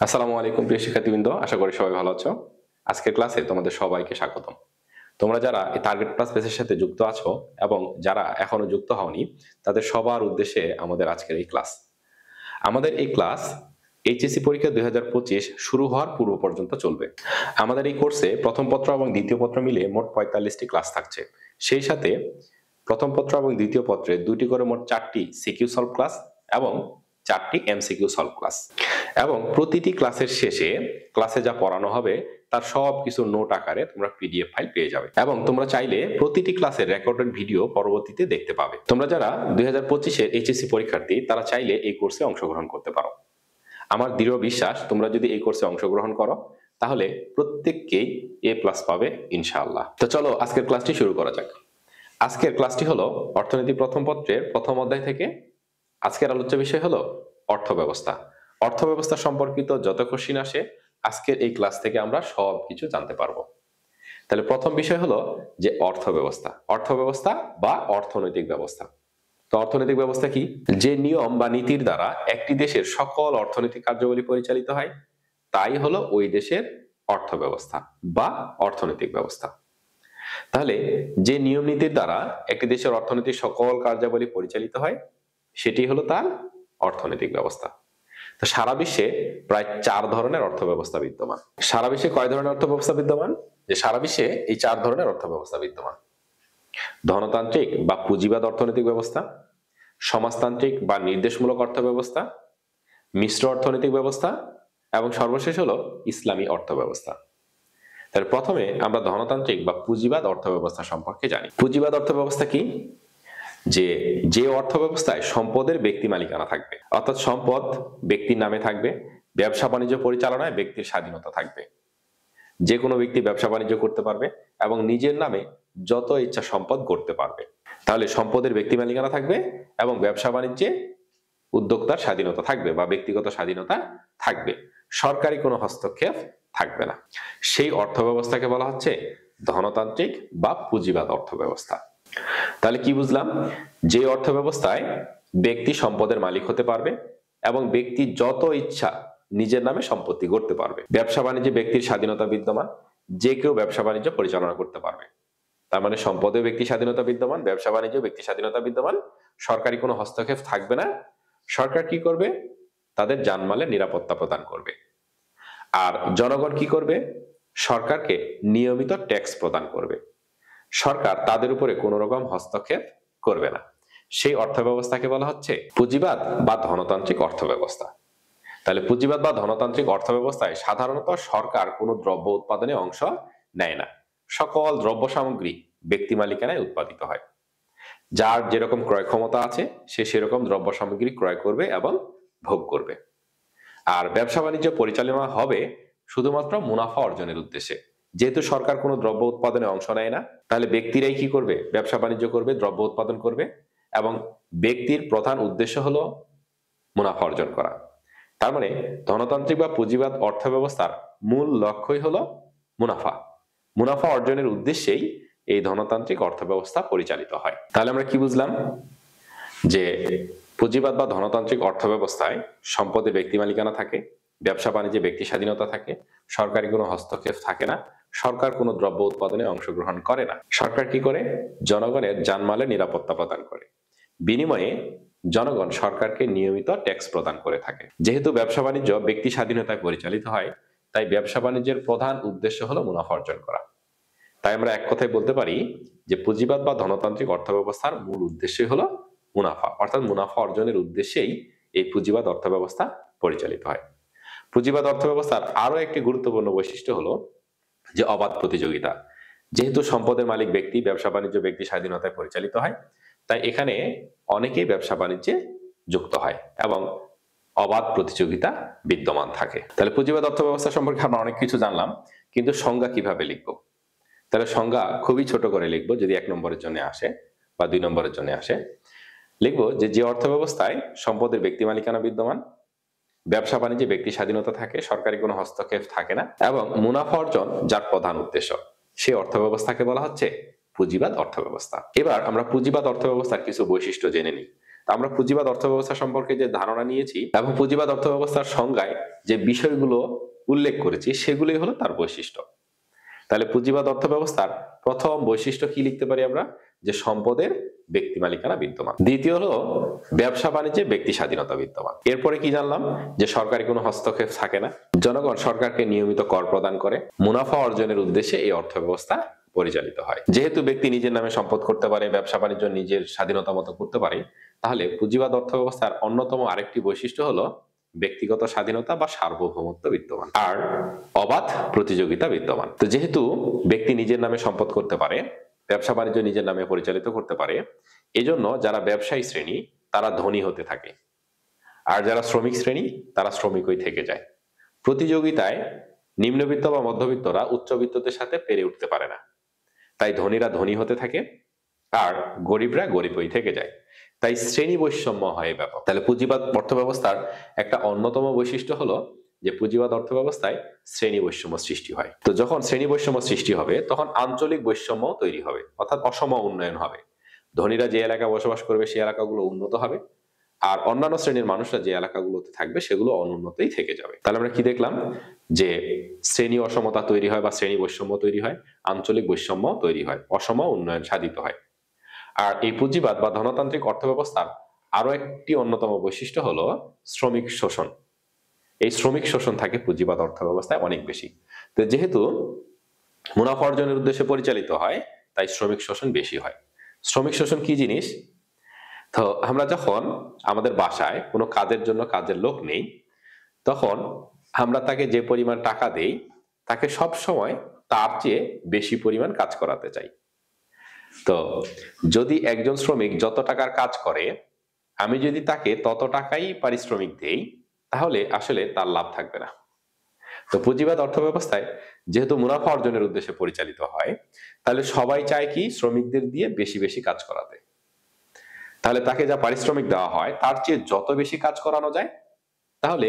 আসসালামু আলাইকুম প্রিয় শিক্ষার্থীবৃন্দ, আশা করি সবাই ভালো আছো। আজকের ক্লাসে তোমাদের সবাইকে স্বাগতম। তোমরা যারা এই টার্গেট প্লাস বেসের সাথে যুক্ত আছো এবং যারা এখনো যুক্ত হওনি, তাদের সবার উদ্দেশ্যে আমাদের আজকের এই ক্লাস। আমাদের এই ক্লাস এইচএসসি পরীক্ষা 2025 শুরু হওয়ার পূর্ব পর্যন্ত চলবে। আমাদের এই কোর্সে প্রথম পত্র এবং দ্বিতীয় পত্র মিলে মোট 45টি ক্লাস থাকছে। সেই সাথে প্রথম পত্র এবং দ্বিতীয় পত্রে দুটি করে মোট 4টি সিকিউ সলভ ক্লাস এবং 4টি এমসিকিউ সলভ ক্লাস, এবং প্রতিটি ক্লাসের শেষে ক্লাসে যা পড়ানো হবে তার সব কিছু নোট আকারে তোমরা পিডিএফ ফাইল পেয়ে যাবে, এবং তোমরা চাইলে প্রতিটি ক্লাসের রেকর্ডেড ভিডিও পরবর্তীতে দেখতে পাবে। তোমরা যারা 2025-এর এইচএসসি পরীক্ষার্থী, তারা চাইলে এই কোর্সে অংশগ্রহণ করতে পারো। আমার দৃঢ় বিশ্বাস, তোমরা যদি এই কোর্সে অংশগ্রহণ করো তাহলে প্রত্যেককেই এ প্লাস পাবে ইনশাআল্লাহ। তো চলো আজকের ক্লাসটি শুরু করা যাক। আজকের ক্লাসটি হলো অর্থনীতি প্রথম পত্রের প্রথম অধ্যায় থেকে। আজকের আলোচ্য বিষয় হলো অর্থব্যবস্থা। অর্থব্যবস্থা সম্পর্কিত যত কোশ্চেন আসে আজকের এই ক্লাস থেকে আমরা সব কিছু জানতে পারবো। তাহলে প্রথম বিষয় হলো যে অর্থব্যবস্থা। অর্থব্যবস্থা বা অর্থনৈতিক ব্যবস্থা। তো অর্থনৈতিক ব্যবস্থা কি? যে নিয়ম বা নীতির দ্বারা একটি দেশের সকল অর্থনৈতিক কার্যাবলী পরিচালিত হয় তাই হলো ওই দেশের অর্থব্যবস্থা বা অর্থনৈতিক ব্যবস্থা। তাহলে যে নিয়ম নীতির দ্বারা একটি দেশের অর্থনৈতিক সকল কার্যাবলী পরিচালিত হয় সেটি হলো তার অর্থনৈতিক ব্যবস্থা। তো সারা বিশ্বে প্রায় 4 ধরনের অর্থব্যবস্থা বিদ্যমান। সারা বিশ্বে কয় ধরনের অর্থব্যবস্থা বিদ্যমান? যে সারা বিশ্বে এই 4 ধরনের অর্থব্যবস্থা বিদ্যমান: ধনতান্ত্রিক বা পুঁজিবাদ অর্থনৈতিক ব্যবস্থা, সমাজতান্ত্রিক বা নির্দেশমূলক অর্থব্যবস্থা, মিশ্র অর্থনৈতিক ব্যবস্থা, এবং সর্বশেষ হলো ইসলামী অর্থব্যবস্থা। তাহলে প্রথমে আমরা ধনতান্ত্রিক বা পুঁজিবাদ অর্থব্যবস্থা সম্পর্কে জানি। পুঁজিবাদ অর্থব্যবস্থা কি? যে অর্থব্যবস্থায় সম্পদের ব্যক্তি মালিকানা থাকবে, অর্থাৎ সম্পদ ব্যক্তির নামে থাকবে, ব্যবসা বাণিজ্য পরিচালনায় ব্যক্তির স্বাধীনতা থাকবে। যে কোনো ব্যক্তি ব্যবসা বাণিজ্য করতে পারবে এবং নিজের নামে যত ইচ্ছা সম্পদ গড়তে পারবে। তাহলে সম্পদের ব্যক্তি মালিকানা থাকবে এবং ব্যবসা বাণিজ্যে উদ্যোক্তার স্বাধীনতা থাকবে বা ব্যক্তিগত স্বাধীনতা থাকবে। সরকারি কোনো হস্তক্ষেপ থাকবে না। সেই অর্থব্যবস্থাকে বলা হচ্ছে ধনতান্ত্রিক বা পুঁজিবাদ অর্থব্যবস্থা। তাহলে কি বুঝলাম? যে অর্থব্যবস্থায় ব্যক্তি সম্পদের মালিক হতে পারবে এবং ব্যক্তি যত ইচ্ছা নিজের নামে সম্পত্তি গড়তে পারবে। ব্যবসা বাণিজ্যে ব্যক্তির স্বাধীনতা বিদ্যমান, যে কেউ ব্যবসা বাণিজ্য পরিচালনা করতে পারবে। তার মানে সম্পদে ব্যক্তি স্বাধীনতা বিদ্যমান, ব্যবসা বাণিজ্যে ব্যক্তি স্বাধীনতা বিদ্যমান, সরকারি কোনো হস্তক্ষেপ থাকবে না। সরকার কি করবে? তাদের জানমালের নিরাপত্তা প্রদান করবে। আর জনগণ কি করবে? সরকারকে নিয়মিত ট্যাক্স প্রদান করবে। সরকার তাদের উপরে কোনো রকম হস্তক্ষেপ করবে না। সেই অর্থব্যবস্থাকে বলা হচ্ছে পুঁজিবাদ বা ধনতান্ত্রিক অর্থব্যবস্থা। তাহলে পুঁজিবাদ বা ধনতান্ত্রিক অর্থব্যবস্থায় সাধারণত সরকার কোনো দ্রব্য উৎপাদনে অংশ নেয় না। সকল দ্রব্য সামগ্রী ব্যক্তি মালিকানায় উৎপাদিত হয়। যার যেরকম ক্রয় ক্ষমতা আছে সে সেরকম দ্রব্য সামগ্রী ক্রয় করবে এবং ভোগ করবে। আর ব্যবসা বাণিজ্য পরিচালনা হবে শুধুমাত্র মুনাফা অর্জনের উদ্দেশ্যে। যেহেতু সরকার কোনো দ্রব্য উৎপাদনে অংশ নেয় না, তাহলে ব্যক্তিরাই কি করবে? ব্যবসা বাণিজ্য করবে, দ্রব্য উৎপাদন করবে, এবং ব্যক্তির প্রধান উদ্দেশ্য হলো মুনাফা অর্জন করা। তার মানে ধনতান্ত্রিক বা পুঁজিবাদ অর্থব্যবস্থার মূল লক্ষ্যই হলো মুনাফা। মুনাফা অর্জনের উদ্দেশ্যেই এই ধনতান্ত্রিক অর্থব্যবস্থা পরিচালিত হয়। তাহলে আমরা কি বুঝলাম? যে পুঁজিবাদ বা ধনতান্ত্রিক অর্থব্যবস্থায় সম্পদে ব্যক্তি মালিকানা থাকে, ব্যবসা বাণিজ্যে ব্যক্তি স্বাধীনতা থাকে, সরকারি কোনো হস্তক্ষেপ থাকে না, সরকার কোনো দ্রব্য উৎপাদনে অংশগ্রহণ করে না। সরকার কি করে? জনগণের জানমালের নিরাপত্তা প্রদান করে। বিনিময়ে জনগণ সরকারকে নিয়মিত ট্যাক্স প্রদান করে থাকে। যেহেতু ব্যবসা বাণিজ্য ব্যক্তি স্বাধীনতায় পরিচালিত হয়, তাই ব্যবসা বাণিজ্যের প্রধান উদ্দেশ্য হলো মুনাফা অর্জন করা। তাই আমরা এক কথায় বলতে পারি যে পুঁজিবাদ বা ধনতান্ত্রিক অর্থব্যবস্থার মূল উদ্দেশ্যই হলো মুনাফা, অর্থাৎ মুনাফা অর্জনের উদ্দেশ্যেই এই পুঁজিবাদ অর্থব্যবস্থা পরিচালিত হয়। পুঁজিবাদ অর্থব্যবস্থার আরো একটি গুরুত্বপূর্ণ বৈশিষ্ট্য হলো যে অবাধ প্রতিযোগিতা। যেহেতু সম্পদের মালিক ব্যক্তি, ব্যবসা বাণিজ্য ব্যক্তি স্বাধীনতায় পরিচালিত হয়, তাই এখানে অনেকেই ব্যবসা বাণিজ্যে যুক্ত হয় এবং অবাধ প্রতিযোগিতা বিদ্যমান থাকে। তাহলে পুঁজিবাদ অর্থব্যবস্থা সম্পর্কে আমরা অনেক কিছু জানলাম, কিন্তু সংজ্ঞা কিভাবে লিখবো? তাহলে সংজ্ঞা খুবই ছোট করে লিখবো। যদি 1 নম্বরের জন্য আসে বা 2 নম্বরের জন্য আসে, লিখবো যে অর্থব্যবস্থায় সম্পদের ব্যক্তি মালিকানা বিদ্যমান, ব্যবসা বাণিজ্যে ব্যক্তি স্বাধীনতা থাকে, সরকারি কোনো হস্তক্ষেপ থাকে না, এবং মুনাফা অর্জন যার প্রধান উদ্দেশ্য, সেই অর্থব্যবস্থাকে বলা হচ্ছে পুঁজিবাদ অর্থব্যবস্থা। এবার আমরা পুঁজিবাদ অর্থব্যবস্থার কিছু বৈশিষ্ট্য জেনে নিই। আমরা পুঁজিবাদ অর্থব্যবস্থা সম্পর্কে যে ধারণা নিয়েছি এবং পুঁজিবাদ অর্থব্যবস্থার সংজ্ঞায় যে বিষয়গুলো উল্লেখ করেছি সেগুলোই হলো তার বৈশিষ্ট্য। তাহলে পুঁজিবাদ অর্থব্যবস্থার প্রথম বৈশিষ্ট্য কি লিখতে পারি আমরা? যে সম্পদের ব্যক্তি মালিকানা বিদ্যমান। দ্বিতীয় হলো ব্যবসা বাণিজ্যে ব্যক্তি স্বাধীনতা বিদ্যমান। এরপরে কি জানলাম? যে সরকারি কোনো হস্তক্ষেপ থাকে না, জনগণ সরকারকে নিয়মিত কর প্রদান করে, মুনাফা অর্জনের উদ্দেশ্যে এই অর্থব্যবস্থা পরিচালিত হয়। যেহেতু ব্যক্তি নিজের নামে সম্পদ করতে পারে, ব্যবসা বাণিজ্য নিজের স্বাধীনতা মতো করতে পারে, তাহলে পুঁজিবাদ অর্থব্যবস্থার অন্যতম আরেকটি বৈশিষ্ট্য হলো ব্যক্তিগত স্বাধীনতা বা সার্বভৌমত্ব বিদ্যমান আর অবাধ প্রতিযোগিতা বিদ্যমান। তো যেহেতু ব্যক্তি নিজের নামে সম্পদ করতে পারে, ব্যবসা বাণিজ্য নিজের নামে পরিচালিত করতে পারে, এজন্য যারা ব্যবসায়ী শ্রেণী তারা ধনী হতে থাকে, আর যারা শ্রমিক শ্রেণী তারা শ্রমিকই থেকে যায়। প্রতিযোগিতায় নিম্নবিত্ত বা মধ্যবিত্তরা উচ্চবিত্তদের সাথে পেরে উঠতে পারে না, তাই ধনীরা ধনী হতে থাকে আর গরিবরা গরিবই থেকে যায়। তাই শ্রেণী বৈষম্য হয় ব্যাপক। তাহলে পুঁজিবাদ অর্থব্যবস্থার একটা অন্যতম বৈশিষ্ট্য হলো যে পুঁজিবাদ অর্থব্যবস্থায় শ্রেণী বৈষম্য সৃষ্টি হয়। তো যখন শ্রেণী বৈষম্য সৃষ্টি হবে তখন আঞ্চলিক বৈষম্য তৈরি হবে, অর্থাৎ অসম উন্নয়ন হবে। ধনীরা যে এলাকায় বসবাস করবে সেই এলাকাগুলো উন্নত হবে, আর অন্যান্য শ্রেণীর মানুষরা যে এলাকাগুলোতে থাকবে সেগুলো অনুন্নতই থেকে যাবে। তাহলে আমরা কি দেখলাম? যে শ্রেণী অসমতা তৈরি হয় বা শ্রেণী বৈষম্য তৈরি হয়, আঞ্চলিক বৈষম্য তৈরি হয়, অসম উন্নয়ন সাধিত হয়। আর এই পুঁজিবাদ বা ধনতান্ত্রিক অর্থব্যবস্থার আরো একটি অন্যতম বৈশিষ্ট্য হলো শ্রমিক শোষণ। এই শ্রমিক শোষণ থাকে পুঁজিবাদ অর্থব্যবস্থায় অনেক বেশি। তো যেহেতু মুনাফা অর্জনের উদ্দেশ্যে পরিচালিত হয় তাই শ্রমিক শোষণ বেশি হয়। শ্রমিক শোষণ কি জিনিস? তো আমরা যখন আমাদের বাসায় কোনো কাজের জন্য কাজের লোক নেই, তখন আমরা তাকে যে পরিমাণ টাকা দেই তাকে সব সময় তার চেয়ে বেশি পরিমাণ কাজ করাতে চাই। তো যদি একজন শ্রমিক যত টাকার কাজ করে আমি যদি তাকে তত টাকাই পারিশ্রমিক দেই, তাহলে আসলে তার লাভ থাকবে না। তো পুঁজিবাদ অর্থব্যবস্থায় যেহেতু মুনাফা অর্জনের উদ্দেশ্যে পরিচালিত হয়, তাহলে সবাই চায় কি শ্রমিকদের দিয়ে বেশি বেশি কাজ করাতে। তাহলে তাকে যা পারিশ্রমিক দেওয়া হয় তার চেয়ে যত বেশি কাজ করানো যায়, তাহলে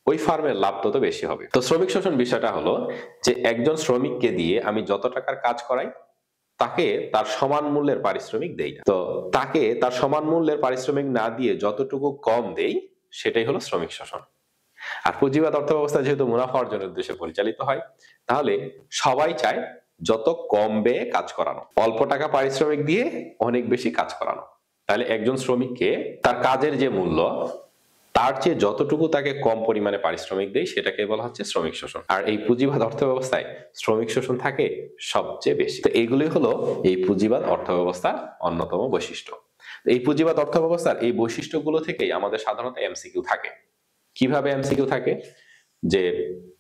ওই ফার্মের লাভ তত বেশি হবে। তো শ্রমিক শোষণ বিষয়টা হলো যে একজন শ্রমিককে দিয়ে আমি যত টাকার কাজ করাই তাকে তার সমান মূল্যের পারিশ্রমিক দেই না। তো তাকে তার সমান মূল্যের পারিশ্রমিক না দিয়ে যতটুকু কম দেই সেটাই হলো শ্রমিক শোষণ। আর পুঁজিবাদ অর্থব্যবস্থা যেহেতু মুনাফা অর্জনের উদ্দেশ্যে পরিচালিত হয়, তাহলে সবাই চায় যত কম ব্যয়ে কাজ করানো, অল্প টাকা পারিশ্রমিক দিয়ে অনেক বেশি কাজ করানো। তাহলে একজন শ্রমিককে তার কাজের যে মূল্য তার চেয়ে যতটুকু তাকে কম পরিমাণে পারিশ্রমিক দেয় সেটাকে বলা হচ্ছে শ্রমিক শোষণ। আর এই পুঁজিবাদ অর্থব্যবস্থায় শ্রমিক শোষণ থাকে সবচেয়ে বেশি। তো এইগুলোই হলো এই পুঁজিবাদ অর্থব্যবস্থার অন্যতম বৈশিষ্ট্য। এই পুঁজিবাদ অর্থব্যবস্থার এই বৈশিষ্ট্যগুলো থেকেই আমাদের সাধারণত এমসিকিউ থাকে। কিভাবে এমসিকিউ থাকে? যে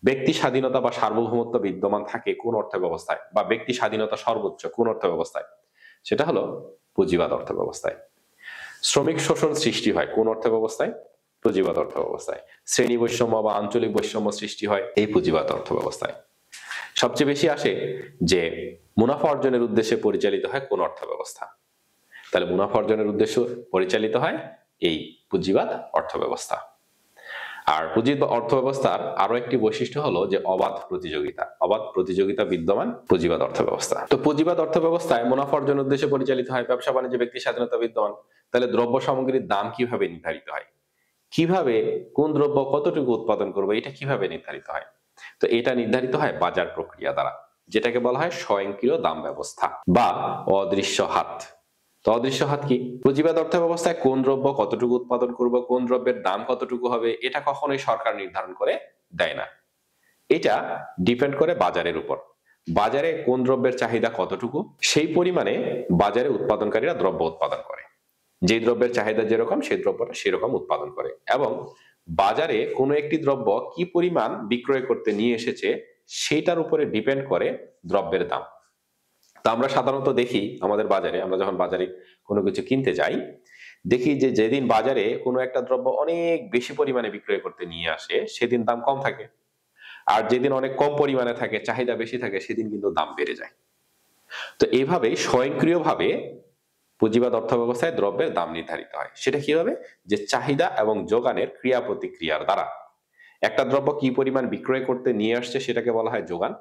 ব্যক্তি স্বাধীনতা বা সার্বভৌমত্ব বিদ্যমান থাকে কোন অর্থব্যবস্থায়, বা ব্যক্তি স্বাধীনতা সর্বোচ্চ কোন অর্থব্যবস্থায়? সেটা হলো পুঁজিবাদ অর্থব্যবস্থায়। শ্রমিক শোষণ সৃষ্টি হয় কোন অর্থব্যবস্থায়? পুঁজিবাদ অর্থব্যবস্থায়। শ্রেণী বৈষম্য বা আঞ্চলিক বৈষম্য সৃষ্টি হয় এই পুঁজিবাদ অর্থব্যবস্থায়। সবচেয়ে বেশি আসে যে মুনাফা অর্জনের উদ্দেশ্যে পরিচালিত হয় কোন অর্থব্যবস্থা? তাহলে মুনাফা অর্জনের উদ্দেশ্যে পরিচালিত হয় এই পুঁজিবাদ অর্থব্যবস্থা। আর পুঁজিবাদ অর্থব্যবস্থার আরো একটি বৈশিষ্ট্য হলো যে অবাধ প্রতিযোগিতা। অবাধ প্রতিযোগিতা বিদ্যমান পুঁজিবাদ অর্থব্যবস্থা। তো পুঁজিবাদ অর্থব্যবস্থায় মুনাফা অর্জনের উদ্দেশ্যে পরিচালিত হয়, ব্যবসা বাণিজ্য ব্যক্তি স্বাধীনতা বিদ্যমান। তাহলে দ্রব্য সামগ্রীর দাম কিভাবে নির্ধারিত হয়? কিভাবে কোন দ্রব্য কতটুকু উৎপাদন করবে এটা কিভাবে নির্ধারিত হয়? তো এটা নির্ধারিত হয় বাজার প্রক্রিয়া দ্বারা, যেটাকে বলা হয় স্বয়ংক্রিয় দাম ব্যবস্থা বা অদৃশ্য হাত। তো অদৃশ্য হাত কি? পুঁজিবাদ অর্থব্যবস্থায় কোন দ্রব্য কতটুকু উৎপাদন করবে, কোন দ্রব্যের দাম কতটুকু হবে, এটা কখনোই সরকার নির্ধারণ করে দেয় না। এটা ডিপেন্ড করে বাজারের উপর। বাজারে কোন দ্রব্যের চাহিদা কতটুকু, সেই পরিমাণে বাজারে উৎপাদনকারীরা দ্রব্য উৎপাদন করে। যে দ্রব্যের চাহিদা যেরকম সেই দ্রব্যটা সেরকম উৎপাদন করে, এবং বাজারে কোনো একটি দ্রব্য কি পরিমাণ বিক্রয় করতে নিয়ে এসেছে সেটার উপরে ডিপেন্ড করে দ্রব্যের দাম। তা আমরা সাধারণত দেখি আমাদের বাজারে, আমরা যখন বাজারে কোনো কিছু কিনতে যাই, দেখি যে যেদিন বাজারে কোনো একটা দ্রব্য অনেক বেশি পরিমাণে বিক্রয় করতে নিয়ে আসে সেদিন দাম কম থাকে, আর যেদিন অনেক কম পরিমাণে থাকে, চাহিদা বেশি থাকে, সেদিন কিন্তু দাম বেড়ে যায়। তো এইভাবে স্বয়ংক্রিয়ভাবে পুঁজিবাদ অর্থব্যবস্থায় দ্রব্যের দাম নির্ধারিত হয়। সেটা কিভাবে? যে চাহিদা এবং যোগানের ক্রিয়া প্রতিক্রিয়ার দ্বারা। একটা দ্রব্য কি পরিমাণ বিক্রয় করতে নিয়ে আসছে সেটাকে বলা হয় যোগান,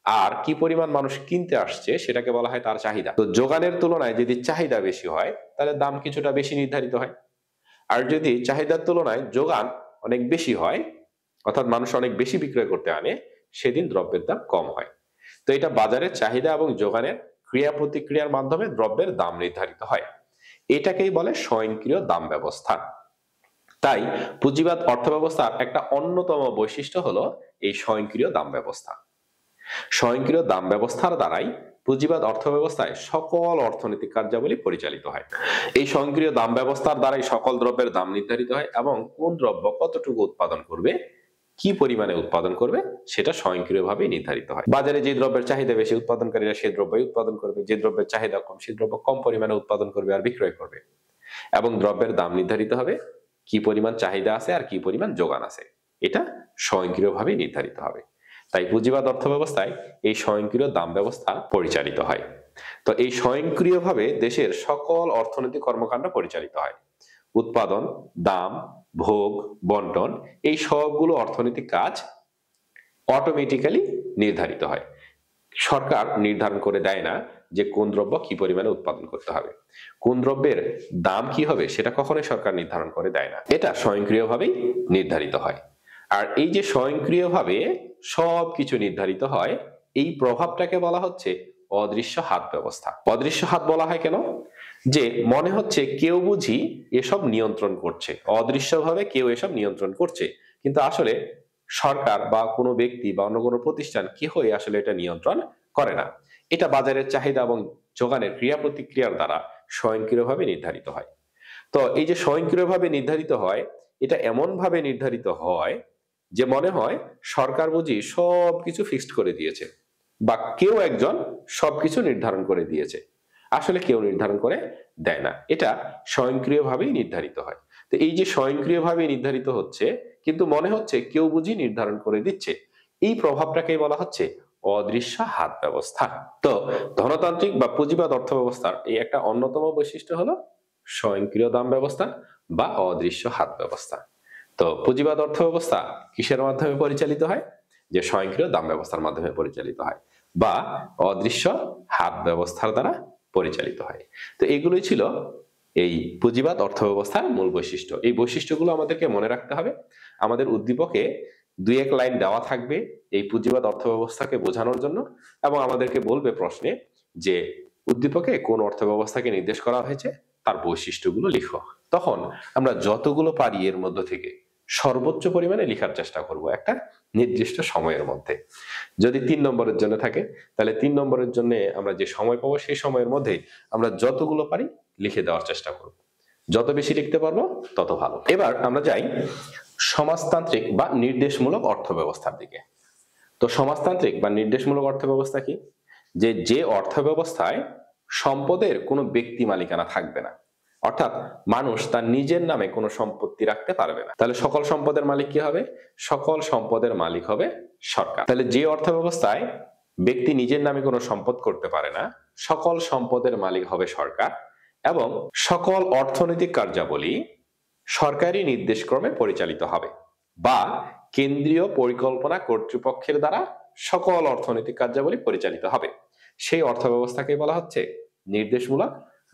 আর কি পরিমাণ মানুষ কিনতে আসছে সেটাকে বলা হয় তার চাহিদা। তো যোগানের তুলনায় যদি চাহিদা বেশি হয় তাহলে দাম কিছুটা বেশি নির্ধারিত হয়। আর যদি চাহিদার তুলনায় যোগান অনেক বেশি হয়, অর্থাৎ মানুষ অনেক বেশি বিক্রয় করতে আনে, সেদিন দ্রব্যের দাম কম হয়। তো এটা বাজারের চাহিদা এবং যোগানের ক্রিয়া প্রতিক্রিয়ার মাধ্যমে দ্রব্যের দাম নির্ধারিত হয়। এটাকেই বলে স্বয়ংক্রিয় দাম ব্যবস্থা। তাই পুঁজিবাদ অর্থব্যবস্থার একটা অন্যতম বৈশিষ্ট্য হলো এই স্বয়ংক্রিয় দাম ব্যবস্থা। স্বয়ংক্রিয় দাম ব্যবস্থার দ্বারাই পুঁজিবাদ অর্থব্যবস্থায় সকল অর্থনৈতিক কার্যাবলী পরিচালিত হয়। এই স্বয়ংক্রিয় দাম ব্যবস্থার দ্বারাই সকল দ্রব্যের দাম নির্ধারিত হয় এবং কোন দ্রব্য কতটুকু উৎপাদন করবে, কি পরিমাণে উৎপাদন করবে, সেটা স্বয়ংক্রিয়ভাবে নির্ধারিত হয়। বাজারে যে দ্রব্যের চাহিদা বেশি, উৎপাদনকারীরা সেই দ্রব্যই উৎপাদন করবে। যে দ্রব্যের চাহিদা কম, সেই দ্রব্য কম পরিমাণে উৎপাদন করবে আর বিক্রয় করবে। এবং দ্রব্যের দাম নির্ধারিত হবে কি পরিমাণ চাহিদা আছে আর কি পরিমাণ যোগান আছে, এটা স্বয়ংক্রিয়ভাবে নির্ধারিত হবে। তাই পুঁজিবাদ অর্থব্যবস্থায় এই স্বয়ংক্রিয় দাম ব্যবস্থা পরিচালিত হয়। তো এই স্বয়ংক্রিয়ভাবে দেশের সকল অর্থনৈতিক কর্মকাণ্ড পরিচালিত হয়। উৎপাদন, দাম, ভোগ, বন্টন, এই সবগুলো অর্থনৈতিক কাজ অটোমেটিক্যালি নির্ধারিত হয়। সরকার নির্ধারণ করে দেয় না যে কোন দ্রব্য কি পরিমাণে উৎপাদন করতে হবে, কোন দ্রব্যের দাম কি হবে, সেটা কখনোই সরকার নির্ধারণ করে দেয় না। এটা স্বয়ংক্রিয়ভাবেই নির্ধারিত হয়। আর এই যে স্বয়ংক্রিয়ভাবে সবকিছু নির্ধারিত হয়, এই প্রভাবটাকে বলা হচ্ছে অদৃশ্য হাত ব্যবস্থা। অদৃশ্য হাত বলা হয় কেন? যে মনে হচ্ছে কেউ বুঝি এসব নিয়ন্ত্রণ করছে, অদৃশ্যভাবে কেউ এসব নিয়ন্ত্রণ করছে, কিন্তু আসলে সরকার বা কোনো ব্যক্তি বা অন্য কোনো প্রতিষ্ঠান কেউই আসলে এটা নিয়ন্ত্রণ করে না। এটা বাজারের চাহিদা এবং যোগানের ক্রিয়া প্রতিক্রিয়ার দ্বারা স্বয়ংক্রিয়ভাবে নির্ধারিত হয়। তো এই যে স্বয়ংক্রিয়ভাবে নির্ধারিত হয়, এটা এমন ভাবে নির্ধারিত হয় যে মনে হয় সরকার বুঝি সবকিছু ফিক্সড করে দিয়েছে বা কেউ একজন সবকিছু নির্ধারণ করে দিয়েছে। আসলে কেউ নির্ধারণ করে দেয় না, এটা স্বয়ংক্রিয়ভাবেই নির্ধারিত হয়। তো এই যে স্বয়ংক্রিয়ভাবে নির্ধারিত হচ্ছে কিন্তু মনে হচ্ছে কেউ বুঝি নির্ধারণ করে দিচ্ছে, এই প্রভাবটাকেই বলা হচ্ছে অদৃশ্য হাত ব্যবস্থা। তো ধনতান্ত্রিক বা পুঁজিবাদ অর্থ ব্যবস্থার এই একটা অন্যতম বৈশিষ্ট্য হলো স্বয়ংক্রিয় দাম ব্যবস্থা বা অদৃশ্য হাত ব্যবস্থা। তো পুঁজিবাদ অর্থ ব্যবস্থা কিসের মাধ্যমে পরিচালিত হয়? যে স্বয়ংক্রিয় দাম ব্যবস্থার মাধ্যমে পরিচালিত হয় বা অদৃশ্য হাত ব্যবস্থার দ্বারা পরিচালিত হয়। তো এগুলোই ছিল এই পুঁজিবাদ অর্থ ব্যবস্থার মূল বৈশিষ্ট্য। এই বৈশিষ্ট্যগুলো আমাদেরকে মনে রাখতে হবে। আমাদের উদ্দীপকে 2-1 লাইন দেওয়া থাকবে এই পুঁজিবাদ অর্থ ব্যবস্থাকে বোঝানোর জন্য, এবং আমাদেরকে বলবে প্রশ্নে যে উদ্দীপকে কোন অর্থ ব্যবস্থাকে নির্দেশ করা হয়েছে তার বৈশিষ্ট্যগুলো লিখো। তখন আমরা যতগুলো পারি এর মধ্য থেকে সর্বোচ্চ পরিমাণে লেখার চেষ্টা করব একটা নির্দিষ্ট সময়ের মধ্যে। যদি 3 নম্বরের জন্য থাকে তাহলে 3 নম্বরের জন্য আমরা যে সময় পাবো সেই সময়ের মধ্যে আমরা যতগুলো পারি লিখে দেওয়ার চেষ্টা করব। যত বেশি লিখতে পারবো তত ভালো। এবার আমরা যাই সমাজতান্ত্রিক বা নির্দেশমূলক অর্থ ব্যবস্থার দিকে। তো সমাজতান্ত্রিক বা নির্দেশমূলক অর্থ ব্যবস্থা কি? যে অর্থ ব্যবস্থায় সম্পদের কোনো ব্যক্তি মালিকানা থাকবে না, অর্থাৎ মানুষ তার নিজের নামে কোনো সম্পত্তি রাখতে পারবে না। তাহলে সকল সম্পদের মালিক কি হবে? সকল সম্পদের মালিক হবে সরকার। তাহলে যে অর্থ ব্যবস্থায় ব্যক্তি নিজের নামে কোনো সম্পদ করতে পারে না, সকল সম্পদের মালিক হবে সরকার, এবং সকল অর্থনৈতিক কার্যাবলী সরকারি নির্দেশক্রমে পরিচালিত হবে বা কেন্দ্রীয় পরিকল্পনা কর্তৃপক্ষের দ্বারা সকল অর্থনৈতিক কার্যাবলী পরিচালিত হবে। সেই অর্থ ব্যবস্থাকে বলা হচ্ছে নির্দেশমূলক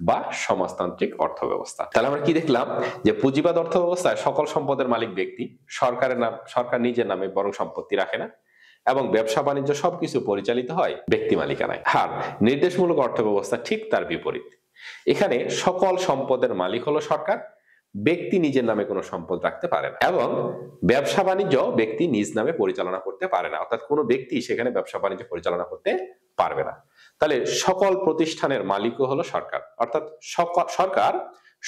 বা সমাজতান্ত্রিক অর্থ ব্যবস্থা। তাহলে আমরা কি দেখলাম? যে পুঁজিবাদ অর্থ ব্যবস্থায় সকল সম্পদের মালিক ব্যক্তি, সরকার নিজের নামে বরং সম্পত্তি রাখে না, এবং ব্যবসা বাণিজ্য সবকিছু পরিচালিত হয় ব্যক্তি মালিকানায়। আর নির্দেশমূলক অর্থ ব্যবস্থা ঠিক তার বিপরীত। এখানে সকল সম্পদের মালিক হলো সরকার, ব্যক্তি নিজের নামে কোনো সম্পদ রাখতে পারে না, এবং ব্যবসা বাণিজ্য ব্যক্তি নিজ নামে পরিচালনা করতে পারে না, অর্থাৎ কোনো ব্যক্তি সেখানে ব্যবসা বাণিজ্য পরিচালনা করতে পারবে না। তাহলে সকল প্রতিষ্ঠানের মালিকও হলো সরকার, অর্থাৎ সরকার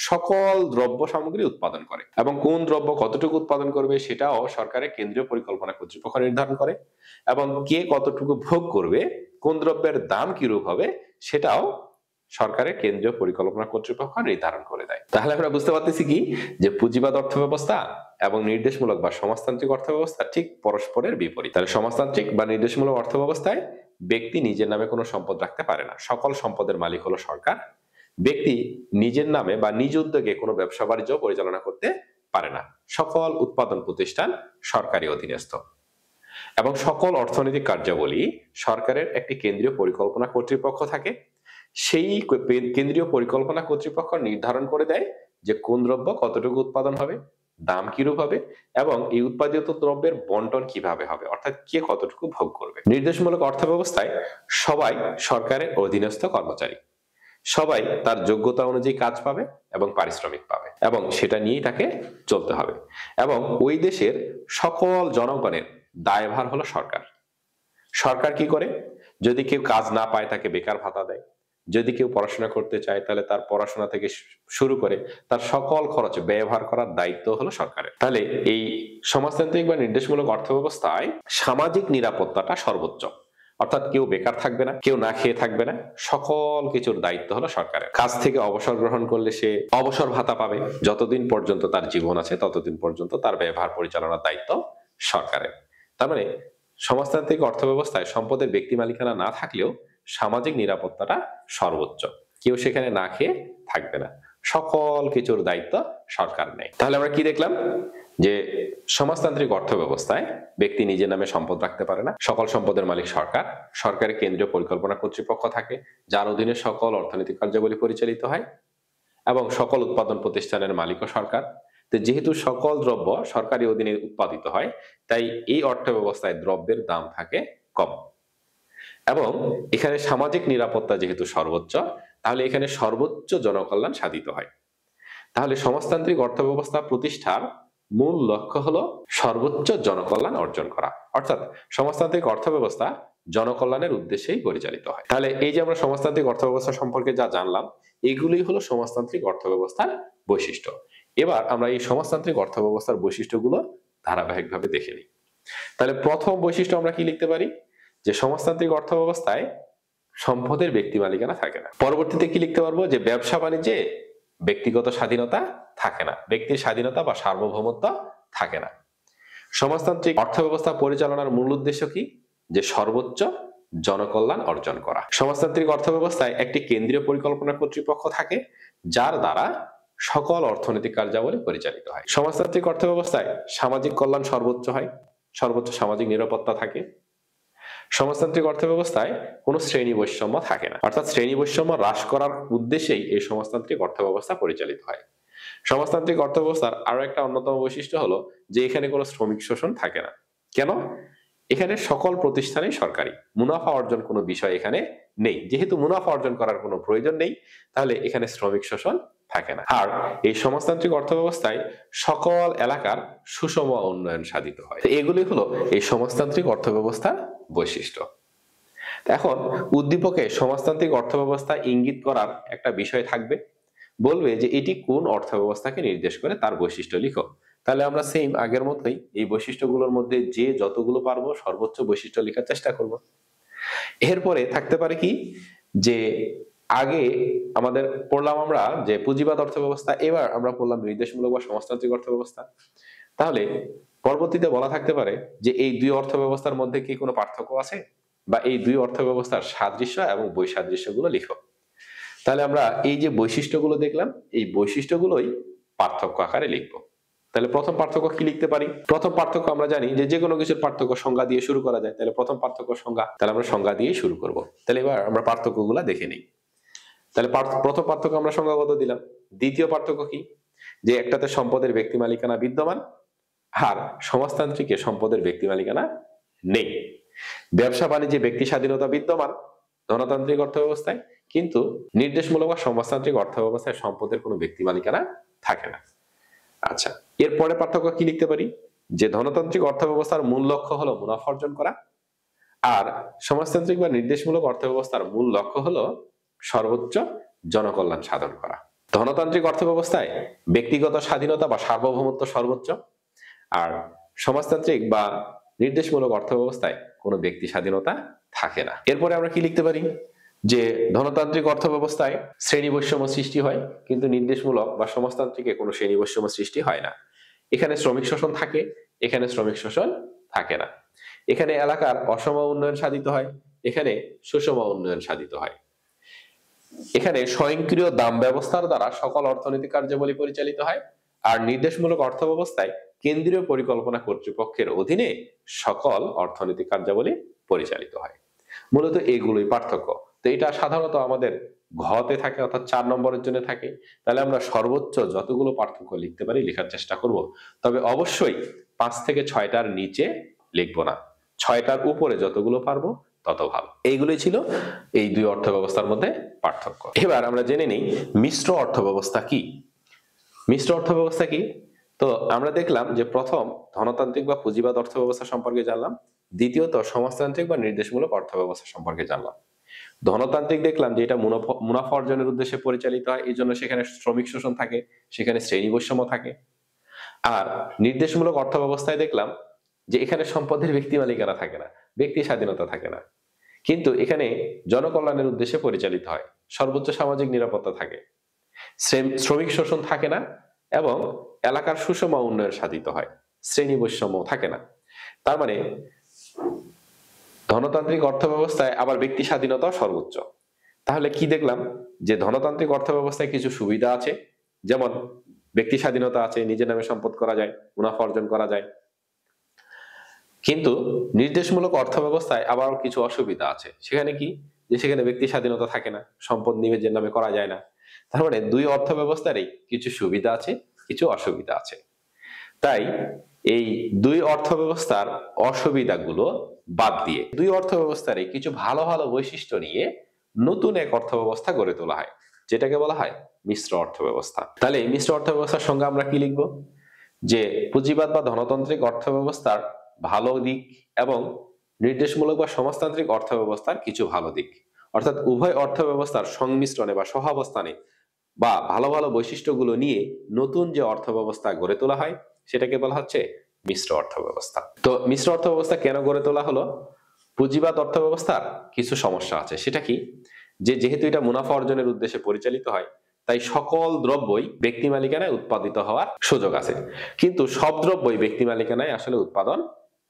সকল দ্রব্য সামগ্রী উৎপাদন করে, এবং কোন দ্রব্য কতটুকু উৎপাদন করবে সেটাও সরকারের কেন্দ্রীয় পরিকল্পনা কর্তৃপক্ষ নির্ধারণ করে, এবং কে কতটুকু ভোগ করবে, কোন দ্রব্যের দাম কিরূপ হবে সেটাও সরকারের কেন্দ্রীয় পরিকল্পনা কর্তৃপক্ষ নির্ধারণ করে দেয়। তাহলে আমরা বুঝতে পারতেছি কি যে পুঁজিবাদ অর্থ ব্যবস্থা এবং নির্দেশমূলক বা সমাজতান্ত্রিক অর্থ ব্যবস্থা ঠিক পরস্পরের বিপরীত। তাহলে সমাজতান্ত্রিক বা নির্দেশমূলক অর্থ ব্যবস্থায় ব্যক্তি নিজের নামে কোনো সম্পদ রাখতে পারে না, সকল সম্পদের মালিক হলো সরকার, ব্যক্তি নিজের নামে বা নিজ উদ্যোগে কোনো ব্যবসা বাণিজ্য পরিচালনা করতে পারে না, সকল উৎপাদন প্রতিষ্ঠান সরকারি অধীনস্থ, এবং সকল অর্থনৈতিক কার্যাবলী সরকারের একটি কেন্দ্রীয় পরিকল্পনা কর্তৃপক্ষ থাকে। সেই কেন্দ্রীয় পরিকল্পনা কর্তৃপক্ষ নির্ধারণ করে দেয় যে কোন দ্রব্য কতটুকু উৎপাদন হবে, দাম কিরূপ হবে এবং এই উৎপাদিত দ্রব্যের বন্টন কিভাবে হবে, অর্থাৎ কে কতটুকু ভোগ করবে। নির্দেশমূলক অর্থব্যবস্থায় সবাই সরকারের অধীনস্থ কর্মচারী, সবাই তার যোগ্যতা অনুযায়ী কাজ পাবে এবং পারিশ্রমিক পাবে এবং সেটা নিয়েই তাকে চলতে হবে। এবং ওই দেশের সকল জনগণের দায়ভার হলো সরকার। সরকার কি করে, যদি কেউ কাজ না পায় তাকে বেকার ভাতা দেয়, যদি কেউ পড়াশোনা করতে চায় তাহলে তার পড়াশোনা থেকে শুরু করে তার সকল খরচ ব্যবহার করার দায়িত্ব হলো সরকারের। তাহলে এই সমাজতান্ত্রিক বা নির্দেশমূলক অর্থব্যবস্থায় সামাজিক নিরাপত্তাটা সর্বোচ্চ, অর্থাৎ কেউ বেকার থাকবে না, কেউ না খেয়ে থাকবে না, সকল কিছুর দায়িত্ব হলো সরকারের। কাজ থেকে অবসর গ্রহণ করলে সে অবসর ভাতা পাবে, যতদিন পর্যন্ত তার জীবন আছে ততদিন পর্যন্ত তার ব্যবহার পরিচালনার দায়িত্ব সরকারের। তার মানে সমাজতান্ত্রিক অর্থব্যবস্থায় সম্পদের ব্যক্তি মালিকানা না থাকলেও সামাজিক নিরাপত্তাটা সর্বোচ্চ, কেউ সেখানে না খেয়ে থাকবে না, সকল কিছুর দায়িত্ব সরকার নেয়। তাহলে আমরা কি দেখলাম, যে সমাজতান্ত্রিক অর্থব্যবস্থায় ব্যক্তি নিজের নামে সম্পদ রাখতে পারে না, সকল সম্পদের মালিক সরকার, সরকারের কেন্দ্রীয় পরিকল্পনা কর্তৃপক্ষ থাকে যার অধীনে সকল অর্থনৈতিক কার্যাবলী পরিচালিত হয় এবং সকল উৎপাদন প্রতিষ্ঠানের মালিকও সরকার। তো যেহেতু সকল দ্রব্য সরকারি অধীনে উৎপাদিত হয়, তাই এই অর্থব্যবস্থায় দ্রব্যের দাম থাকে কম এবং এখানে সামাজিক নিরাপত্তা যেহেতু সর্বোচ্চ, তাহলে এখানে সর্বোচ্চ জনকল্যাণ সাধিত হয়। তাহলে সমাজতান্ত্রিক অর্থব্যবস্থা প্রতিষ্ঠার মূল লক্ষ্য হলো সর্বোচ্চ জনকল্যাণ অর্জন করা, অর্থাৎ সমাজতান্ত্রিক অর্থব্যবস্থা জনকল্যাণের উদ্দেশ্যেই পরিচালিত হয়। তাহলে এই যে আমরা সমাজতান্ত্রিক অর্থব্যবস্থা সম্পর্কে যা জানলাম, এগুলোই হলো সমাজতান্ত্রিক অর্থব্যবস্থার বৈশিষ্ট্য। এবার আমরা এই সমাজতান্ত্রিক অর্থব্যবস্থার বৈশিষ্ট্যগুলো ধারাবাহিকভাবে দেখে নিই। তাহলে প্রথম বৈশিষ্ট্য আমরা কি লিখতে পারি, যে সমাজতান্ত্রিক অর্থব্যবস্থায় সম্পদের ব্যক্তি মালিকানা থাকে না। পরবর্তীতে কি লিখতে পারবো, যে ব্যবসা বাণিজ্যে ব্যক্তিগত স্বাধীনতা থাকে না, ব্যক্তির স্বাধীনতা বা সার্বভৌমত্ব থাকে না। সমাজতান্ত্রিক অর্থব্যবস্থা পরিচালনার মূল উদ্দেশ্য কি, যে সর্বোচ্চ জনকল্যাণ অর্জন করা। সমাজতান্ত্রিক অর্থব্যবস্থায় একটি কেন্দ্রীয় পরিকল্পনা কর্তৃপক্ষ থাকে যার দ্বারা সকল অর্থনৈতিক কার্যাবলী পরিচালিত হয়। সমাজতান্ত্রিক অর্থব্যবস্থায় সামাজিক কল্যাণ সর্বোচ্চ হয়, সর্বোচ্চ সামাজিক নিরাপত্তা থাকে। সমাজতান্ত্রিক অর্থব্যবস্থায় কোনো শ্রেণী বৈষম্য থাকে না, অর্থাৎ শ্রেণী বৈষম্য হ্রাস করার উদ্দেশ্যেই এই সমাজতান্ত্রিক অর্থব্যবস্থা পরিচালিত হয়। সমাজতান্ত্রিক অর্থব্যবস্থার আরো একটা অন্যতম বৈশিষ্ট্য হলো যে এখানে কোনো শ্রমিক শোষণ থাকে না। কেন? এখানে সকল প্রতিষ্ঠানই সরকারি, মুনাফা অর্জন কোনো বিষয় এখানে নেই। যেহেতু মুনাফা অর্জন করার কোনো প্রয়োজন নেই, তাহলে এখানে শ্রমিক শোষণ থাকে না। আর এই সমাজতান্ত্রিক অর্থব্যবস্থায় সকল এলাকার সুষম উন্নয়ন সাধিত হয়। এগুলি হলো এই সমাজতান্ত্রিক অর্থব্যবস্থার বৈশিষ্ট্য। এখন উদ্দীপকে সমাজতান্ত্রিক অর্থব্যবস্থা ইঙ্গিত করার একটা বিষয় থাকবে, বলবে যে এটি কোন অর্থব্যবস্থাকে নির্দেশ করে তার বৈশিষ্ট্য লিখো। তাহলে আমরা সেম আগের মতোই এই বৈশিষ্ট্যগুলোর মধ্যে যে যতগুলো পারবো সর্বোচ্চ বৈশিষ্ট্য লেখার চেষ্টা করব। এরপরে থাকতে পারে কি, যে আগে আমাদের পড়লাম আমরা যে পুঁজিবাদ অর্থব্যবস্থা, এবার আমরা পড়লাম নির্দেশমূলক বা সমাজতান্ত্রিক অর্থব্যবস্থা। তাহলে পরবর্তীতে বলা থাকতে পারে যে এই দুই অর্থব্যবস্থার মধ্যে কি কোনো পার্থক্য আছে, বা এই দুই অর্থব্যবস্থার সাদৃশ্য এবং বৈসাদৃশ্যগুলো লিখো। তাহলে আমরা এই যে বৈশিষ্ট্যগুলো দেখলাম, এই বৈশিষ্ট্যগুলোই পার্থক্য আকারে লিখবো। তাহলে প্রথম পার্থক্য কি লিখতে পারি? প্রথম পার্থক্য আমরা জানি যে যে কোনো কিছুর পার্থক্য সংজ্ঞা দিয়ে শুরু করা যায়। তাহলে প্রথম পার্থক্য সংজ্ঞা, তাহলে আমরা সংজ্ঞা দিয়ে শুরু করব। তাহলে এবার আমরা পার্থক্যগুলো দেখে নিই। তাহলে প্রথম পার্থক্য আমরা সংজ্ঞাগত দিলাম। দ্বিতীয় পার্থক্য কি, যে একটাতে সম্পদের ব্যক্তি মালিকানা বিদ্যমান আর সমাজতান্ত্রিকে সম্পদের ব্যক্তি মালিকানা নেই। ব্যবসা বাণিজ্যে ব্যক্তি স্বাধীনতা বিদ্যমান ধনতান্ত্রিক অর্থব্যবস্থায়, কিন্তু নির্দেশমূলক বা সমাজতান্ত্রিক অর্থব্যবস্থায় সম্পদের কোনো ব্যক্তি মালিকানা থাকে না। আচ্ছা, এরপরে পার্থক্য কি লিখতে পারি, যে ধনতান্ত্রিক অর্থব্যবস্থার মূল লক্ষ্য হলো মুনাফা অর্জন করা, আর সমাজতান্ত্রিক বা নির্দেশমূলক অর্থব্যবস্থার মূল লক্ষ্য হলো সর্বোচ্চ জনকল্যাণ সাধন করা। ধনতান্ত্রিক অর্থব্যবস্থায় ব্যক্তিগত স্বাধীনতা বা সার্বভৌমত্ব সর্বোচ্চ, আর সমাজতান্ত্রিক বা নির্দেশমূলক অর্থব্যবস্থায় কোনো ব্যক্তি স্বাধীনতা থাকে না। এরপরে আমরা কি লিখতে পারি, যে ধনতান্ত্রিক অর্থব্যবস্থায় শ্রেণী বৈষম্য সৃষ্টি হয়, কিন্তু নির্দেশমূলক বা সমাজতান্ত্রিকে কোনো শ্রেণী বৈষম্য সৃষ্টি হয় না। এখানে শ্রমিক শোষণ থাকে, এখানে শ্রমিক শোষণ থাকে না। এখানে এলাকার অসম উন্নয়ন সাধিত হয়, এখানে সুষম উন্নয়ন সাধিত হয়। এখানে স্বয়ংক্রিয় দাম ব্যবস্থার দ্বারা সকল অর্থনৈতিক কার্যাবলী পরিচালিত হয়, আর নির্দেশমূলক অর্থব্যবস্থায় কেন্দ্রীয় পরিকল্পনা কর্তৃপক্ষের অধীনে সকল অর্থনৈতিক কার্যাবলী পরিচালিত হয়। মূলত এগুলোই পার্থক্য। তো এটা সাধারণত আমাদের ঘতে থাকে অর্থাৎ 4 নম্বরের জন্য থাকে, তাহলে আমরা সর্বোচ্চ যতগুলো পার্থক্য লিখতে পারি লেখার চেষ্টা করব। তবে অবশ্যই 5 থেকে 6টার নিচে লিখবো না, 6টার উপরে যতগুলো পারবো তত ভালো। এইগুলোই ছিল এই দুই অর্থ ব্যবস্থার মধ্যে পার্থক্য। এবার আমরা জেনে নিই মিশ্র অর্থ ব্যবস্থা কি। মিশ্র অর্থ ব্যবস্থা কি? তো আমরা দেখলাম যে প্রথম ধনতান্ত্রিক বা পুঁজিবাদ অর্থ ব্যবস্থা সম্পর্কে জানলাম, দ্বিতীয়ত সমাজতান্ত্রিক বা নির্দেশমূলক অর্থ ব্যবস্থা সম্পর্কে জানলাম। ধনতান্ত্রিক দেখলাম যে এটা মুনাফা অর্জনের উদ্দেশ্যে পরিচালিত হয়, এই জন্য সেখানে শ্রমিক শোষণ থাকে, সেখানে শ্রেণী বৈষম্য থাকে। আর নির্দেশমূলক অর্থ ব্যবস্থায় দেখলাম যে এখানে সম্পদের ব্যক্তি মালিকানা থাকে না, ব্যক্তি স্বাধীনতা থাকে না, কিন্তু এখানে জনকল্যাণের উদ্দেশ্যে পরিচালিত হয়, সর্বোচ্চ সামাজিক নিরাপত্তা থাকে, শ্রমিক শোষণ থাকে না এবং এলাকার সুষম উন্নয়ন সাধিত হয়, শ্রেণী বৈষম্য থাকে না। তার মানে ধনতান্ত্রিক অর্থ ব্যবস্থায় আবার ব্যক্তি স্বাধীনতা সর্বোচ্চ। তাহলে কি দেখলাম যে ধনতান্ত্রিক অর্থ ব্যবস্থায় কিছু সুবিধা আছে, যেমন ব্যক্তি স্বাধীনতা আছে, নিজের নামে সম্পদ করা যায়, মুনাফা অর্জন করা যায়। কিন্তু নির্দেশমূলক অর্থ ব্যবস্থায় আবার কিছু অসুবিধা আছে। সেখানে কি? যে সেখানে ব্যক্তি স্বাধীনতা থাকে না, সম্পদ নিজের নামে করা যায় না। তার মানে দুই অর্থ ব্যবস্থারই কিছু সুবিধা আছে, কিছু অসুবিধা আছে। তাই এই দুই অর্থ ব্যবস্থার অসুবিধাগুলো বাদ দিয়ে দুই অর্থ ব্যবস্থারই কিছু ভালো ভালো বৈশিষ্ট্য নিয়ে নতুন এক অর্থ ব্যবস্থা গড়ে তোলা হয়, যেটাকে বলা হয় মিশ্র অর্থ ব্যবস্থা। তাহলে এই মিশ্র অর্থ ব্যবস্থার সঙ্গে আমরা কি লিখবো? যে পুঁজিবাদ বা ধনতান্ত্রিক অর্থ ব্যবস্থার ভালো দিক এবং নির্দেশমূলক বা সমাজতান্ত্রিক অর্থ ব্যবস্থার কিছু ভালো দিক, অর্থাৎ উভয় অর্থ ব্যবস্থার সংমিশ্রণে বা সহাবস্থানে বা ভালো ভালো বৈশিষ্ট্যগুলো নিয়ে নতুন যে অর্থ ব্যবস্থা গড়ে তোলা হয় সেটাকে বলা হচ্ছে মিশ্র অর্থ ব্যবস্থা। তো মিশ্র অর্থ ব্যবস্থা কেন গড়ে তোলা হলো? পুঁজিবাদ অর্থ ব্যবস্থার কিছু সমস্যা আছে। সেটা কি? যে যেহেতু এটা মুনাফা অর্জনের উদ্দেশ্যে পরিচালিত হয়, তাই সকল দ্রব্যই ব্যক্তি মালিকানায় উৎপাদিত হওয়ার সুযোগ আছে, কিন্তু সব দ্রব্যই ব্যক্তি মালিকানায় আসলে উৎপাদন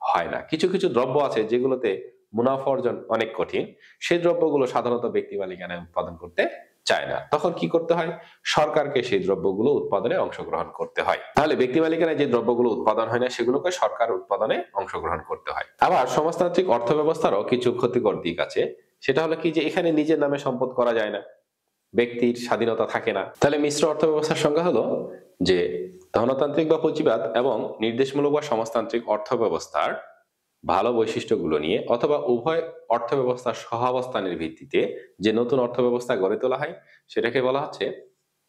হয় না। কিছু কিছু দ্রব্য আছে যেগুলোতে মুনাফা অর্জন অনেক কঠিন, সেই দ্রব্যগুলো সাধারণত ব্যক্তি মালিকানায় উৎপাদন করতে চায় না। তখন কি করতে হয়? সরকারকে সেই দ্রব্যগুলো উৎপাদনে অংশগ্রহণ করতে হয়। তাহলে ব্যক্তি মালিকানায় যে দ্রব্যগুলো উৎপাদন হয় না সেগুলোকে সরকার উৎপাদনে অংশগ্রহণ করতে হয়। আবার সমাজতান্ত্রিক অর্থ ব্যবস্থারও কিছু ক্ষতিকর দিক আছে। সেটা হলো কি? যে এখানে নিজের নামে সম্পদ করা যায় না, ব্যক্তির স্বাধীনতা থাকে না। তাহলে মিশ্র অর্থ ব্যবস্থার সংজ্ঞা হলো যে ধনতান্ত্রিক বা পুঁজিবাদ এবং নির্দেশমূলক বা সমাজতান্ত্রিক অর্থ ব্যবস্থার ভালো বৈশিষ্ট্যগুলো নিয়ে অথবা উভয় অর্থ ব্যবস্থার সহাবস্থানের ভিত্তিতে যে নতুন অর্থ ব্যবস্থা গড়ে তোলা হয় সেটাকে বলা হচ্ছে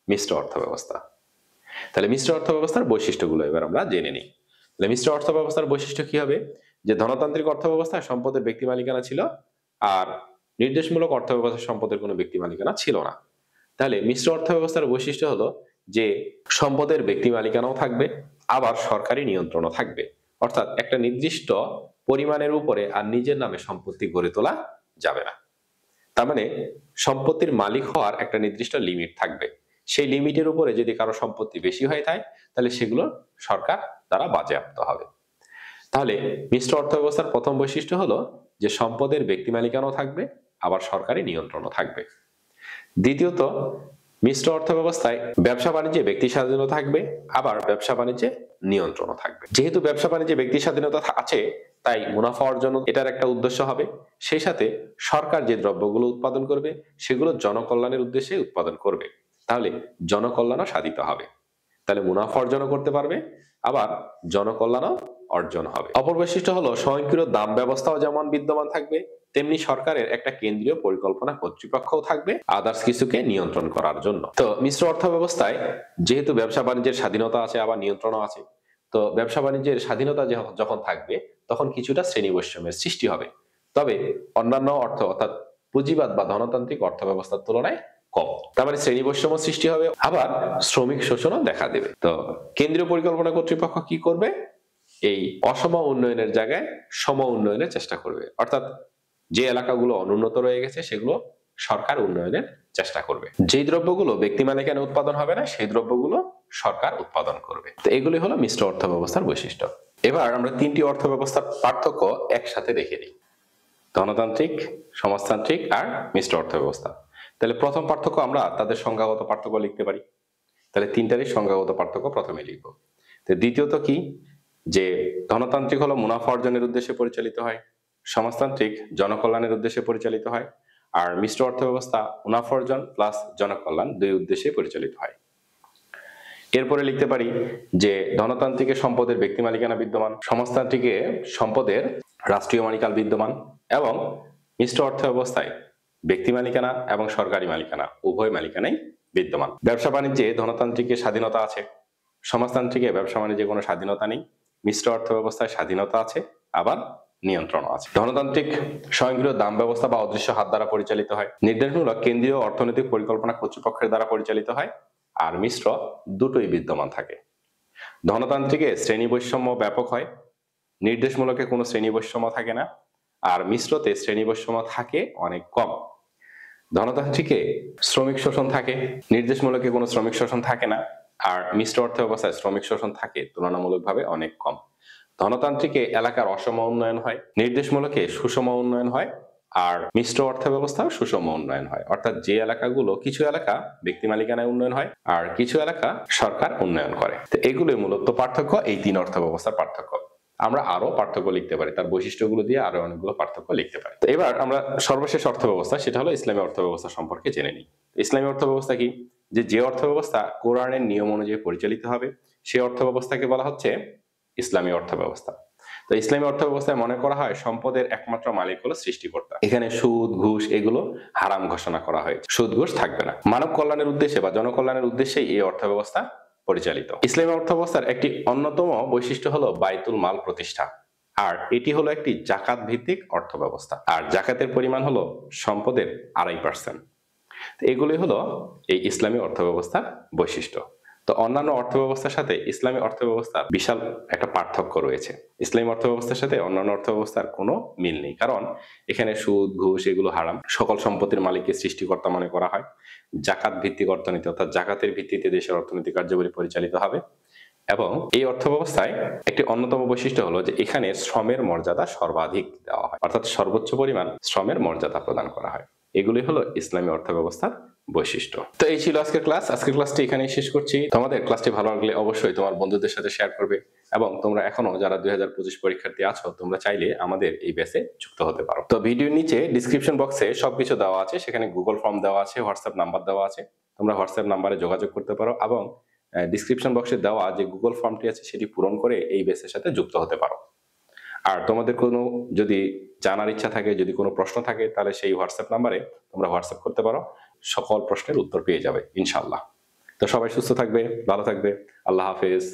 মিশ্র অর্থ ব্যবস্থা। তাহলে মিশ্র অর্থ ব্যবস্থার বৈশিষ্ট্যগুলো এবার আমরা জেনে নিই। তাহলে মিশ্র অর্থ ব্যবস্থার বৈশিষ্ট্য কি হবে? যে ধনতান্ত্রিক অর্থ ব্যবস্থায় সম্পদের ব্যক্তি মালিকানা ছিল, আর নির্দেশমূলক অর্থ ব্যবস্থায় সম্পদের কোনো ব্যক্তি মালিকানা ছিল না। তাহলে মিশ্র অর্থ ব্যবস্থার বৈশিষ্ট্য হলো যে সম্পদের ব্যক্তি মালিকানাও থাকবে, আবার সরকারি নিয়ন্ত্রণও থাকবে। অর্থাৎ একটা নির্দিষ্ট পরিমাণের উপরে আর নিজের নামে সম্পত্তি গড়ে তোলা যাবে না। তার মানে সম্পত্তির মালিক হওয়ার একটা নির্দিষ্ট লিমিট থাকবে, সেই লিমিটের উপরে যদি কারো সম্পত্তি বেশি হয়ে থাকে তাহলে সেগুলো সরকার দ্বারা বাজেয়াপ্ত হবে। তাহলে মিশ্র অর্থ ব্যবস্থার প্রথম বৈশিষ্ট্য হলো যে সম্পদের ব্যক্তি মালিকানাও থাকবে, আবার সরকারি নিয়ন্ত্রণও থাকবে। দ্বিতীয়ত, মিশ্র অর্থ ব্যবস্থায় ব্যবসা বাণিজ্যে ব্যক্তি স্বাধীনতা থাকবে, আবার ব্যবসা বাণিজ্যে নিয়ন্ত্রণও থাকবে। যেহেতু ব্যবসা বাণিজ্যে ব্যক্তি স্বাধীনতা আছে, তাই মুনাফা অর্জন এটার একটা উদ্দেশ্য হবে। সেই সাথে সরকার যে দ্রব্যগুলো উৎপাদন করবে সেগুলো জনকল্যাণের উদ্দেশ্যে উৎপাদন করবে, তাহলে জনকল্যাণও সাধিত হবে। তাহলে মুনাফা অর্জনও করতে পারবে, আবার জনকল্যাণও অর্জন হবে। অপর বৈশিষ্ট্য হলো স্বয়ংক্রিয় দাম ব্যবস্থাও যেমন বিদ্যমান থাকবে, তেমনি সরকারের একটা কেন্দ্রীয় পরিকল্পনা কর্তৃপক্ষও থাকবে আদার্স কিছুকে নিয়ন্ত্রণ করার জন্য। তো মিশ্র অর্থ ব্যবস্থায় যেহেতু ব্যবসা বাণিজ্যের স্বাধীনতা আছে, আবার নিয়ন্ত্রণও আছে, তো ব্যবসা বাণিজ্যের স্বাধীনতা যখন থাকবে তখন কিছুটা শ্রেণী বৈষম্যের সৃষ্টি হবে, তবে অন্যান্য অর্থ অর্থাৎ পুঁজিবাদ বা ধনতান্ত্রিক অর্থ ব্যবস্থার তুলনায় কম। তার মানে শ্রেণী বৈষম্য সৃষ্টি হবে, আবার শ্রমিক শোষণও দেখা দেবে। তো কেন্দ্রীয় পরিকল্পনা কর্তৃপক্ষ কি করবে? এই অসম উন্নয়নের জায়গায় সম উন্নয়নের চেষ্টা করবে, অর্থাৎ যে এলাকাগুলো অনুন্নত রয়ে গেছে সেগুলো সরকার উন্নয়নের চেষ্টা করবে। যেই দ্রব্যগুলো ব্যক্তি মালিকানায় উৎপাদন হবে না সেই দ্রব্যগুলো সরকার উৎপাদন করবে। তো এগুলি হলো মিশ্র অর্থ ব্যবস্থার বৈশিষ্ট্য। এবার আমরা তিনটি অর্থ ব্যবস্থার পার্থক্য একসাথে দেখে নিই: ধনতান্ত্রিক, সমাজতান্ত্রিক আর মিশ্র অর্থ ব্যবস্থা। তাহলে প্রথম পার্থক্য আমরা তাদের সংজ্ঞাগত পার্থক্য লিখতে পারি। তাহলে তিনটারই সংজ্ঞাগত পার্থক্য প্রথমে লিখব। তো দ্বিতীয়ত কি? যে ধনতান্ত্রিক হলো মুনাফা অর্জনের উদ্দেশ্যে পরিচালিত হয়, সমাজতান্ত্রিক জনকল্যাণের উদ্দেশ্যে পরিচালিত হয়, আর মিশ্র অর্থব্যবস্থা মুনাফার্জন প্লাস জনকল্যাণ দুই উদ্দেশ্যে পরিচালিত হয়। এরপরে লিখতে পারি যে ধনতান্ত্রিকে সম্পদের ব্যক্তি মালিকানা বিদ্যমান, সমাজতান্ত্রিকে সম্পদের রাষ্ট্রীয় মালিকানা বিদ্যমান এবং মিশ্র অর্থব্যবস্থায় ব্যক্তি মালিকানা এবং সরকারি মালিকানা উভয় মালিকানাই বিদ্যমান। ব্যবসা বাণিজ্যে ধনতান্ত্রিকে স্বাধীনতা আছে, সমাজতান্ত্রিকে ব্যবসা বাণিজ্যে কোনো স্বাধীনতা নেই, মিশ্র অর্থব্যবস্থায় স্বাধীনতা আছে আবার নিয়ন্ত্রণও আছে। ধনতান্ত্রিক স্বয়ংক্রিয় দাম ব্যবস্থা বা অদৃশ্য হাত দ্বারা পরিচালিত হয়, নির্দেশমূলক কেন্দ্রীয় অর্থনৈতিক পরিকল্পনা কর্তৃপক্ষের দ্বারা পরিচালিত হয়, আর মিশ্র দুটোই বিদ্যমান থাকে। ধনতান্ত্রিকে শ্রেণী বৈষম্য ব্যাপক হয়, নির্দেশমূলকে কোনো শ্রেণী বৈষম্য থাকে না, আর মিশ্রতে শ্রেণী বৈষম্য থাকে অনেক কম। ধনতান্ত্রিকে শ্রমিক শোষণ থাকে, নির্দেশমূলকে কোনো শ্রমিক শোষণ থাকে না, আর মিশ্র অর্থব্যবস্থায় শ্রমিক শোষণ থাকে তুলনামূলকভাবে অনেক কম। ধনতান্ত্রিকে এলাকার অসম উন্নয়ন হয়, নির্দেশমূলকে সুষম উন্নয়ন হয়, আর মিশ্র অর্থব্যবস্থাও সুষম উন্নয়ন হয়। অর্থাৎ যে এলাকাগুলো, কিছু এলাকা ব্যক্তি মালিকানায় উন্নয়ন হয় আর কিছু এলাকা সরকার উন্নয়ন করে। তো এগুলোই মূলত পার্থক্য, এই তিন অর্থব্যবস্থার পার্থক্য। আমরা আরো পার্থক্য লিখতে পারি, তার বৈশিষ্ট্যগুলো দিয়ে আরো অনেকগুলো পার্থক্য লিখতে পারি। তো এবার আমরা সর্বশেষ অর্থব্যবস্থা, সেটা হলো ইসলামী অর্থব্যবস্থা সম্পর্কে জেনে নিই। ইসলামী অর্থব্যবস্থা কি? যে অর্থব্যবস্থা কোরআনের নিয়ম অনুযায়ী পরিচালিত হবে সেই অর্থব্যবস্থাকে বলা হচ্ছে ইসলামী অর্থব্যবস্থা। তো ইসলামী অর্থব্যবস্থায় মনে করা হয় সম্পদের একমাত্র মালিক হলো সৃষ্টিকর্তা। এখানে সুদ ঘুষ এগুলো হারাম ঘোষণা করা হয়েছে, সুদ ঘুষ থাকবে না। মানব কল্যাণের উদ্দেশ্যে বা জনকল্যাণের উদ্দেশ্যেই এই অর্থব্যবস্থা পরিচালিত। ইসলামী অর্থব্যবস্থার একটি অন্যতম বৈশিষ্ট্য হলো বাইতুল মাল প্রতিষ্ঠা, আর এটি হলো একটি জাকাত ভিত্তিক অর্থব্যবস্থা, আর জাকাতের পরিমাণ হলো সম্পদের 2.5%। এগুলি হলো এই ইসলামী অর্থব্যবস্থার বৈশিষ্ট্য। তো অন্যান্য অর্থব্যবস্থার সাথে ইসলামী অর্থব্যবস্থার বিশাল একটা পার্থক্য রয়েছে। ইসলামী অর্থব্যবস্থার সাথে অন্যান্য অর্থব্যবস্থার কোনো মিল নেই, কারণ এখানে সুদ ঘুষ এগুলো হারাম, সকল সম্পত্তির মালিককে সৃষ্টিকর্তা মনে করা হয়, জাকাত ভিত্তিক অর্থনীতি অর্থাৎ জাকাতের ভিত্তিতে দেশের অর্থনৈতিক কার্যাবলী পরিচালিত হবে, এবং এই অর্থব্যবস্থায় একটি অন্যতম বৈশিষ্ট্য হলো যে এখানে শ্রমের মর্যাদা সর্বাধিক দেওয়া হয়, অর্থাৎ সর্বোচ্চ পরিমাণ শ্রমের মর্যাদা প্রদান করা হয়। এগুলি হলো ইসলামী অর্থব্যবস্থার বৈশিষ্ট্য। তো এই ছিল আজকের ক্লাস। আজকের ক্লাসটি এখানেই শেষ করছি। তোমাদের ক্লাসটি ভালো লাগলে অবশ্যই তোমার বন্ধুদের সাথে শেয়ার করবে, এবং তোমরা এখনো যারা 2025 পরীক্ষার্থী আছো তোমরা চাইলে আমাদের এই ব্যাচে যুক্ত হতে পারো। তো ভিডিওর নিচে ডিসক্রিপশন বক্সে সবকিছু দেওয়া আছে, সেখানে গুগল ফর্ম দেওয়া আছে, হোয়াটসঅ্যাপ নাম্বার দেওয়া আছে, তোমরা হোয়াটসঅ্যাপ নাম্বারে যোগাযোগ করতে পারো, এবং ডিসক্রিপশন বক্সে দেওয়া যে গুগল ফর্মটি আছে সেটি পূরণ করে এই ব্যাচের সাথে যুক্ত হতে পারো। আর তোমাদের কোনো যদি জানার ইচ্ছা থাকে, যদি কোনো প্রশ্ন থাকে, তাহলে সেই হোয়াটসঅ্যাপ নাম্বারে তোমরা হোয়াটসঅ্যাপ করতে পারো, সকল প্রশ্নের উত্তর পেয়ে যাবে ইনশাআল্লাহ। তো সবাই সুস্থ থাকবে, ভালো থাকবে, আল্লাহ হাফেজ।